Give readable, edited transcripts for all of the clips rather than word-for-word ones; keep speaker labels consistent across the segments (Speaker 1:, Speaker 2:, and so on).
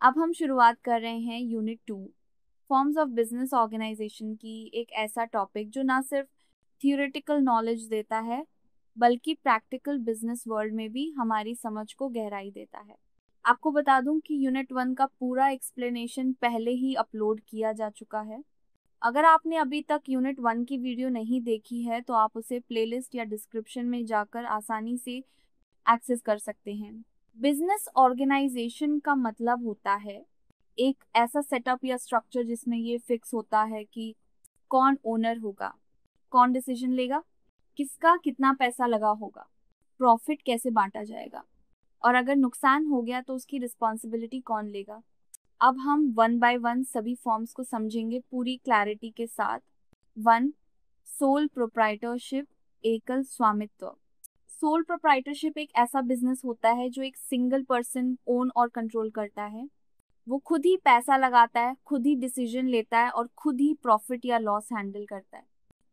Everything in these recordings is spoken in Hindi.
Speaker 1: अब हम शुरुआत कर रहे हैं unit 2 forms of business organization की। एक ऐसा टॉपिक जो ना सिर्फ थियोरेटिकल नॉलेज देता है बल्कि प्रैक्टिकल बिजनेस वर्ल्ड में भी हमारी समझ को गहराई देता है। आपको बता दूं कि यूनिट 1 का पूरा एक्सप्लेनेशन पहले ही अपलोड किया जा चुका है। अगर आपने अभी तक यूनिट 1 की वीडियो नहीं देखी है तो आप उसे प्लेलिस्ट या डिस्क्रिप्शन में जाकर आसानी से एक्सेस कर सकते हैं। बिजनेस ऑर्गेनाइजेशन का मतलब होता है एक ऐसा सेटअप या स्ट्रक्चर जिसमें ये फिक्स होता है कि कौन ओनर होगा, कौन डिसीजन लेगा, किसका कितना पैसा लगा होगा, प्रॉफिट कैसे बांटा जाएगा और अगर नुकसान हो गया तो उसकी रिस्पॉन्सिबिलिटी कौन लेगा। अब हम वन बाय वन सभी फॉर्म्स को समझेंगे पूरी क्लैरिटी के साथ। 1. सोल प्रोप्राइटरशिप, एकल स्वामित्व। सोल प्रोप्राइटरशिप एक ऐसा बिजनेस होता है जो एक सिंगल पर्सन ओन और कंट्रोल करता है। वो खुद ही पैसा लगाता है, खुद ही डिसीजन लेता है और खुद ही प्रॉफिट या लॉस हैंडल करता है।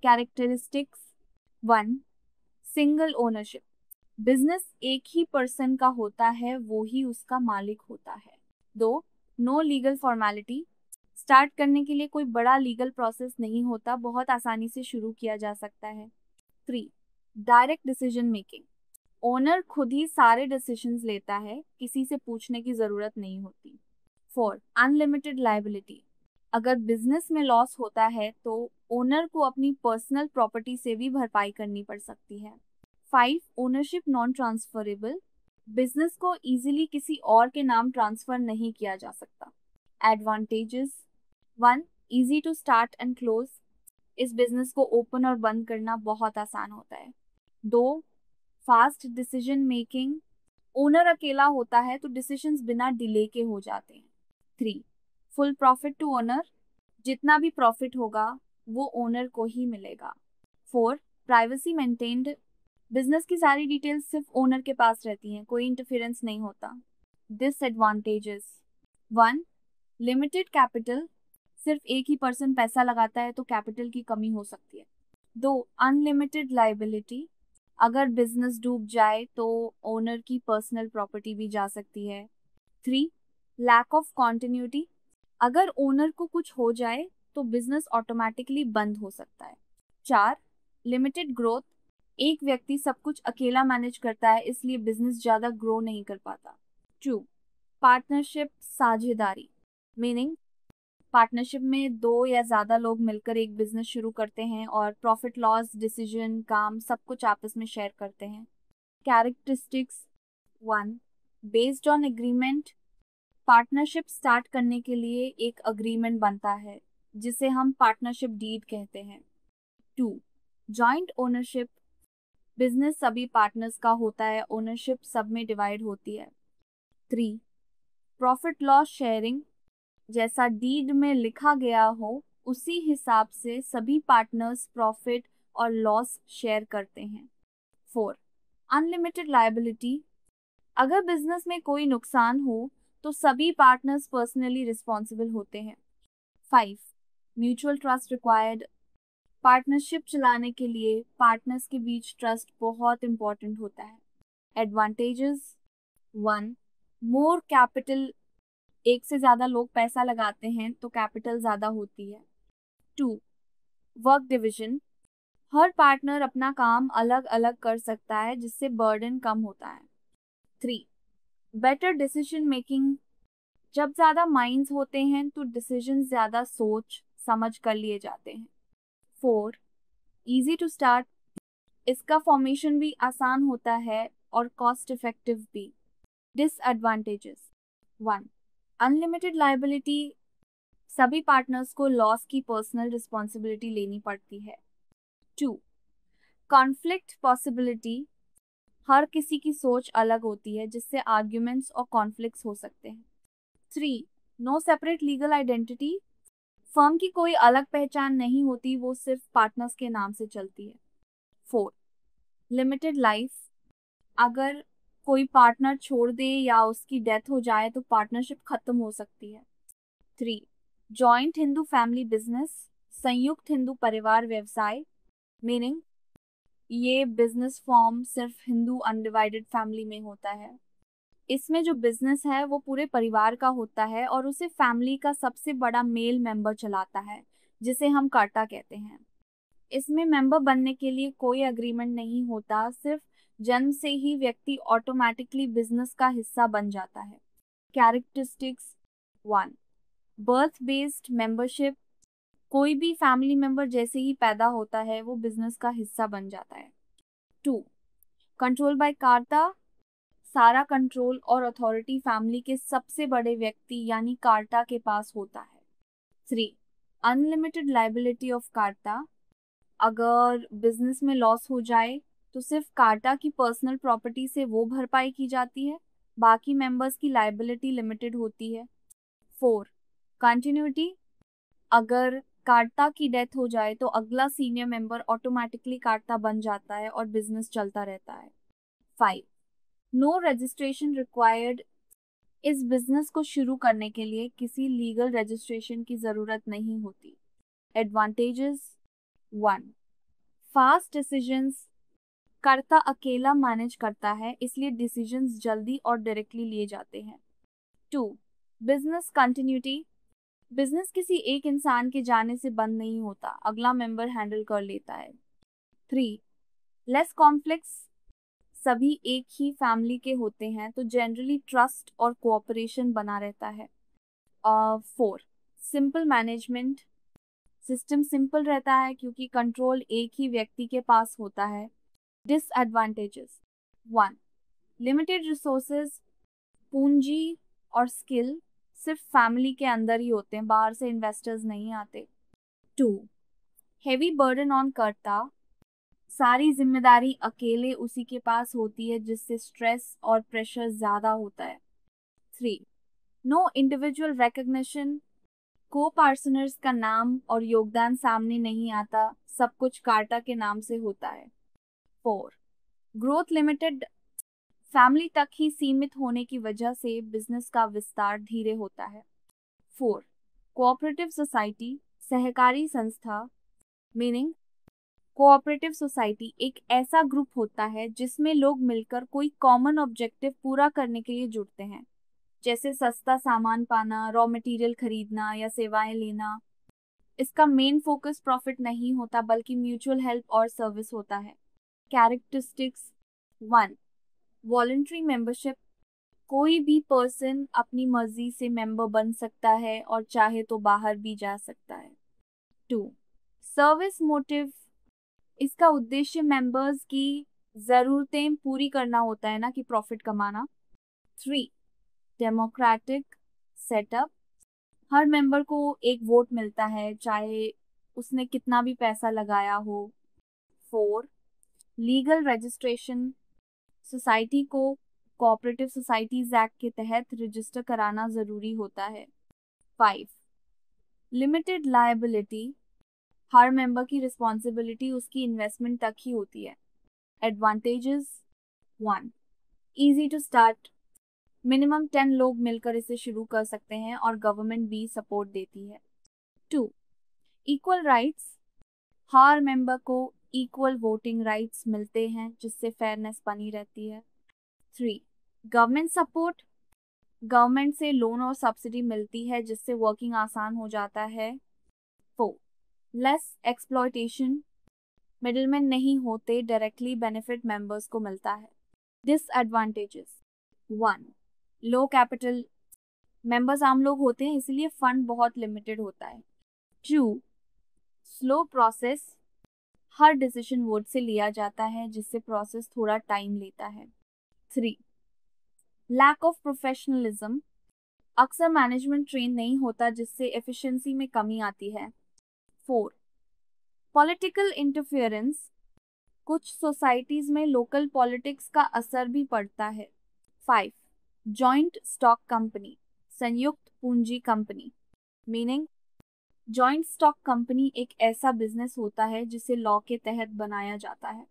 Speaker 1: कैरेक्टरिस्टिक्स 1. Single ownership. बिजनेस एक ही पर्सन का होता है, वो ही उसका मालिक होता है। 2. No legal formality. स्टार्ट करने के लिए कोई बड़ा लीगल प्रोसेस नहीं होता, बहुत आसानी से शुरू किया जा सकता है। 3. Direct decision making. ओनर खुद ही सारे डिसीजंस लेता है, किसी से पूछने की जरूरत नहीं होती। 4. Unlimited liability. अगर बिजनेस में लॉस होता है तो ओनर को अपनी पर्सनल प्रॉपर्टी से भी भरपाई करनी पड़ सकती है। 5. Ownership non transferable. बिजनेस को इजीली किसी और के नाम ट्रांसफर नहीं किया जा सकता। Advantages 1. Easy to start and close. इस बिजनेस को ओपन और बंद करना बहुत आसान होता है। 2. Fast decision making. ओनर अकेला होता है तो डिसीजंस बिना डिले के हो जाते हैं। 3. Full profit to owner. जितना भी प्रॉफिट होगा वो ओनर को ही मिलेगा। 4. Privacy maintained. बिजनेस की सारी डिटेल्स सिर्फ ओनर के पास रहती हैं, कोई इंटरफेरेंस नहीं होता। डिसएडवांटेजेस 1. Limited capital. सिर्फ एक ही पर्सन पैसा लगाता है तो कैपिटल की कमी हो सकती है। 2. Unlimited liability. अगर बिजनेस डूब जाए तो ओनर की पर्सनल प्रॉपर्टी भी जा सकती है। 3. Lack of continuity. अगर ओनर को कुछ हो जाए तो बिजनेस ऑटोमेटिकली बंद हो सकता है। 4. Limited growth. एक व्यक्ति सब कुछ अकेला मैनेज करता है इसलिए बिजनेस ज्यादा ग्रो नहीं कर पाता। 2. पार्टनरशिप साझेदारी, मीनिंग पार्टनरशिप में 2 या ज्यादा लोग मिलकर एक बिजनेस शुरू करते हैं और प्रॉफिट लॉस डिसीजन काम सब कुछ आपस में शेयर करते हैं। Characteristics 1. Based on agreement. Partnership start करने के लिए एक अग्रीमेंट बनता है जिसे हम पार्टनरशिप डीड कहते हैं। 2. Joint ownership. बिजनेस सभी पार्टनर्स का होता है, ओनरशिप सब में डिवाइड होती है। 3. Profit loss sharing. जैसा डीड में लिखा गया हो उसी हिसाब से सभी पार्टनर्स प्रॉफिट और लॉस शेयर करते हैं। 4. Unlimited liability. अगर बिजनेस में कोई नुकसान हो तो सभी पार्टनर्स पर्सनली रिस्पॉन्सिबल होते हैं। 5. Mutual trust required. पार्टनरशिप चलाने के लिए पार्टनर्स के बीच ट्रस्ट बहुत इंपॉर्टेंट होता है। एडवांटेजेस 1. More capital. एक से ज्यादा लोग पैसा लगाते हैं तो कैपिटल ज्यादा होती है। 2. Work division. हर पार्टनर अपना काम अलग अलग कर सकता है जिससे बर्डन कम होता है। 3. Better decision making. जब ज्यादा माइंड्स होते हैं तो डिसीजन ज्यादा सोच समझ कर लिए जाते हैं। 4. Easy to start. इसका फॉर्मेशन भी आसान होता है और कॉस्ट इफेक्टिव भी। डिसएडवांटेजेस 1. Unlimited liability. सभी पार्टनर्स को लॉस की पर्सनल रिस्पॉन्सिबिलिटी लेनी पड़ती है। 2. Conflict possibility. हर किसी की सोच अलग होती है जिससे आर्ग्यूमेंट्स और कॉन्फ्लिक्ट्स हो सकते हैं। 3. No separate legal identity. Firm की कोई अलग पहचान नहीं होती, वो सिर्फ पार्टनर्स के नाम से चलती है। 4. Limited life. अगर कोई पार्टनर छोड़ दे या उसकी डेथ हो जाए तो पार्टनरशिप खत्म हो सकती है। 3. Joint Hindu family business. संयुक्त हिंदू परिवार व्यवसाय, मीनिंग ये बिजनेस फॉर्म सिर्फ हिंदू अनडिवाइडेड फैमिली में होता है। इसमें जो बिजनेस है वो पूरे परिवार का होता है और उसे फैमिली का सबसे बड़ा मेल मेंबर चलाता है, जिसे हम कार्टा कहते हैं। इसमें मेंबर बनने के लिए कोई एग्रीमेंट नहीं होता, सिर्फ जन्म से ही व्यक्ति ऑटोमेटिकली बिजनेस का हिस्सा बन जाता है। Characteristics 1, birth based membership. कोई भी फैमिली मेंबर जैसे ही पैदा होता है वो बिजनेस का हिस्सा बन जाता है। 2, कंट्रोल बाय कार्टा। सारा कंट्रोल और अथॉरिटी फैमिली के सबसे बड़े व्यक्ति यानी कार्टा के पास होता है। 3, अनलिमिटेड लाइबिलिटी ऑफ कार्टा। अगर बिजनेस में लॉस हो जाए तो सिर्फ कार्टा की पर्सनल प्रॉपर्टी से वो भरपाई की जाती है, बाकी मेंबर्स की लाइबिलिटी लिमिटेड होती है। 4, कंटिन्यूटी। अगर कार्टा की डेथ हो जाए तो अगला सीनियर मेंबर ऑटोमेटिकली कार्टा बन जाता है और बिजनेस चलता रहता है। 5, नो रजिस्ट्रेशन रिक्वायर्ड। इस बिजनेस को शुरू करने के लिए किसी लीगल रजिस्ट्रेशन की जरूरत नहीं होती। Advantages 1, fast decisions. कर्ता अकेला मैनेज करता है, इसलिए डिसीजंस जल्दी और डायरेक्टली लिए जाते हैं। 2, बिजनेस कंटिन्यूटी। बिजनेस किसी एक इंसान के जाने से बंद नहीं होता, अगला मेंबर हैंडल कर लेता है। 3, लेस कॉन्फ्लिक्ट्स। सभी एक ही फैमिली के होते हैं तो जनरली ट्रस्ट और कोऑपरेशन बना रहता है। 4, सिंपल मैनेजमेंट। सिस्टम सिंपल रहता है क्योंकि कंट्रोल एक ही व्यक्ति के पास होता है। Disadvantages 1, limited resources. पूंजी और स्किल सिर्फ फैमिली के अंदर ही होते हैं, बाहर से इन्वेस्टर्स नहीं आते। 2, हेवी बर्डन ऑन कर्ता। सारी जिम्मेदारी अकेले उसी के पास होती है जिससे स्ट्रेस और प्रेशर ज्यादा होता है। 3, नो इंडिविजुअल रिकग्निशन। को पार्टनर्स का नाम और योगदान सामने नहीं आता, सब कुछ कार्टा के नाम से होता है। 4, ग्रोथ लिमिटेड। फैमिली तक ही सीमित होने की वजह से बिजनेस का विस्तार धीरे होता है। 4, कोऑपरेटिव सोसाइटी, सहकारी संस्था। मीनिंग, कोऑपरेटिव सोसाइटी एक ऐसा ग्रुप होता है जिसमें लोग मिलकर कोई कॉमन ऑब्जेक्टिव पूरा करने के लिए जुड़ते हैं, जैसे सस्ता सामान पाना, रॉ मटेरियल खरीदना या सेवाएं लेना। इसका मेन फोकस प्रॉफिट नहीं होता बल्कि म्यूचुअल हेल्प और सर्विस होता है। Characteristics 1, voluntary membership. कोई भी पर्सन अपनी मर्जी से मेंबर बन सकता है और चाहे तो बाहर भी जा सकता है। 2, सर्विस मोटिव। इसका उद्देश्य मेंबर्स की जरूरतें पूरी करना होता है, ना कि प्रॉफिट कमाना। 3, डेमोक्रेटिक सेटअप। हर मेंबर को एक वोट मिलता है चाहे उसने कितना भी पैसा लगाया हो। 4, लीगल रजिस्ट्रेशन। सोसाइटी को कोऑपरेटिव सोसाइटीज एक्ट के तहत रजिस्टर कराना जरूरी होता है। 5, लिमिटेड लायबिलिटी। हर मेंबर की रिस्पॉन्सिबिलिटी उसकी इन्वेस्टमेंट तक ही होती है। Advantages 1, easy to start. Minimum 10 लोग मिलकर इसे शुरू कर सकते हैं और गवर्नमेंट भी सपोर्ट देती है। 2, इक्वल राइट्स। हर मेंबर को इक्वल वोटिंग राइट्स मिलते हैं जिससे फेयरनेस बनी रहती है। 3, गवर्नमेंट सपोर्ट। गवर्नमेंट से लोन और सब्सिडी मिलती है जिससे वर्किंग आसान हो जाता है। 4, लेस एक्सप्लॉयटेशन। मिडिलमैन नहीं होते, डायरेक्टली बेनिफिट मेंबर्स को मिलता है। डिसएडवांटेजेस 1, लो कैपिटल। मेंबर्स आम लोग होते हैं इसलिए फंड बहुत लिमिटेड होता है। 2, स्लो प्रोसेस। हर डिसीजन वोट से लिया जाता है जिससे प्रोसेस थोड़ा टाइम लेता है। 3, लैक ऑफ प्रोफेशनलिज्म। अक्सर मैनेजमेंट ट्रेन नहीं होता जिससे एफिशिएंसी में कमी आती है। 4, पॉलिटिकल इंटरफेरेंस। कुछ सोसाइटीज में लोकल पॉलिटिक्स का असर भी पड़ता है। 5, जॉइंट स्टॉक कंपनी, संयुक्त पूंजी company. Meaning, joint stock company एक ऐसा बिजनेस होता है जिसे लॉ के तहत बनाया जाता है।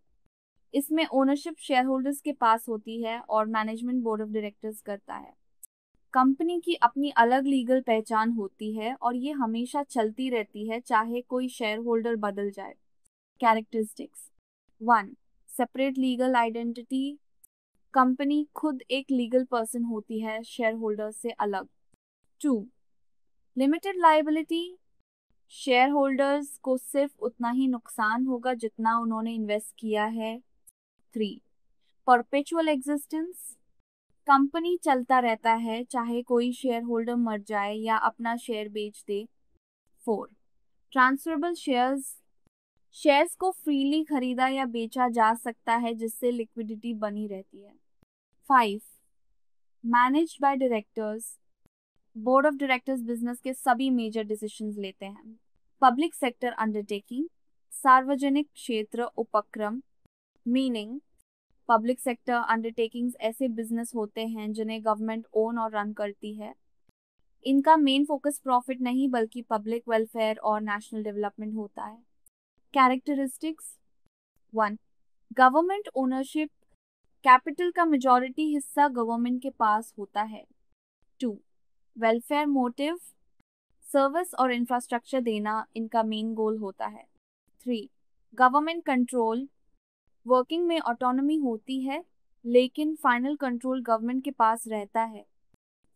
Speaker 1: इसमें ओनरशिप शेयर होल्डर्स के पास होती है और मैनेजमेंट बोर्ड ऑफ डायरेक्टर्स करता है। कंपनी की अपनी अलग लीगल पहचान होती है और ये हमेशा चलती रहती है चाहे कोई शेयर होल्डर बदल जाए। Characteristics 1, separate legal identity. Company खुद एक लीगल पर्सन होती है शेयर होल्डर्स से अलग। 2. लिमिटेड लायबिलिटी, शेयर होल्डर्स को सिर्फ उतना ही नुकसान होगा जितना उन्होंने इन्वेस्ट किया है। 3. परपेचुअल एग्जिस्टेंस, कंपनी चलता रहता है चाहे कोई शेयर होल्डर मर जाए या अपना शेयर बेच दे। 4. ट्रांसफरेबल शेयर्स, शेयर्स को फ्रीली खरीदा या बेचा जा सकता है जिससे लिक्विडिटी बनी रहती है। 5. Managed by directors, board of directors business के सभी मेजर डिसीजंस लेते हैं। पब्लिक सेक्टर अंडरटेकिंग, सार्वजनिक क्षेत्र उपक्रम, मीनिंग पब्लिक सेक्टर अंडरटेकिंग्स ऐसे बिजनेस होते हैं जिन्हें गवर्नमेंट ओन और रन करती है। इनका मेन फोकस प्रॉफिट नहीं बल्कि पब्लिक वेलफेयर और नेशनल डेवलपमेंट होता है। कैरेक्टरिस्टिक्स 1. गवर्नमेंट ओनरशिप, कैपिटल का मेजॉरिटी हिस्सा गवर्नमेंट के पास होता है। 2. वेलफेयर मोटिव, सर्विस और इंफ्रास्ट्रक्चर देना इनका मेन गोल होता है। 3. गवर्नमेंट कंट्रोल, वर्किंग में ऑटोनॉमी होती है लेकिन फाइनल कंट्रोल गवर्नमेंट के पास रहता है।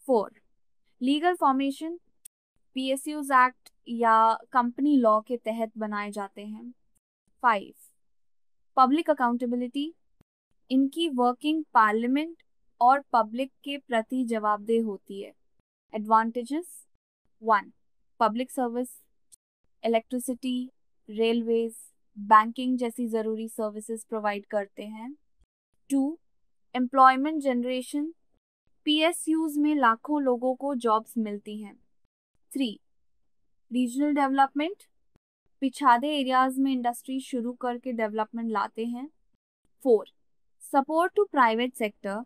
Speaker 1: 4. लीगल फॉर्मेशन, पीएसयूज एक्ट या कंपनी लॉ के तहत बनाए जाते हैं। 5. पब्लिक अकाउंटेबिलिटी, इनकी वर्किंग पार्लियामेंट और पब्लिक के प्रति जवाबदेह होती है। Advantages 1. Public service, electricity, railways, banking जैसी ज़रूरी सर्विसेज प्रोवाइड करते हैं। 2. एम्प्लॉयमेंट जनरेशन, पीएसयूज में लाखों लोगों को जॉब्स मिलती हैं। 3. रीजनल डेवलपमेंट, पिछाड़े एरियाज में इंडस्ट्री शुरू करके डेवलपमेंट लाते हैं। 4. Support to private sector,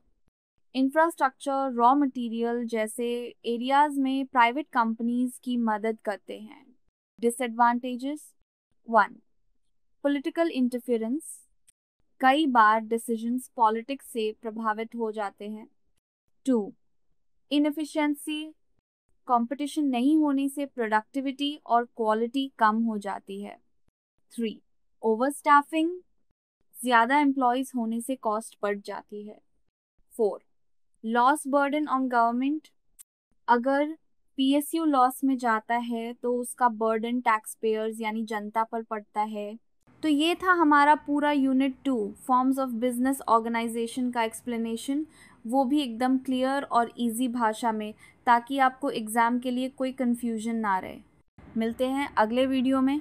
Speaker 1: infrastructure, raw material जैसे एरियाज में प्राइवेट कंपनीज की मदद करते हैं। डिसएडवांटेजेस 1. पॉलिटिकल इंटरफेरेंस, कई बार डिसीजंस पॉलिटिक्स से प्रभावित हो जाते हैं। 2. इनएफिशिएंसी, कंपटीशन नहीं होने से प्रोडक्टिविटी और क्वालिटी कम हो जाती है। 3. ओवरस्टाफिंग, ज़्यादा एम्प्लॉयज होने से कॉस्ट बढ़ जाती है। 4. लॉस बर्डन ऑन गवर्नमेंट, अगर पीएसयू लॉस में जाता है तो उसका बर्डन टैक्स पेयर्स यानी जनता पर पड़ता है। तो ये था हमारा पूरा unit 2 forms of business organization का एक्सप्लेनेशन, वो भी एकदम क्लियर और इजी भाषा में, ताकि आपको एग्ज़ाम के लिए कोई कन्फ्यूजन ना रहे। मिलते हैं अगले वीडियो में।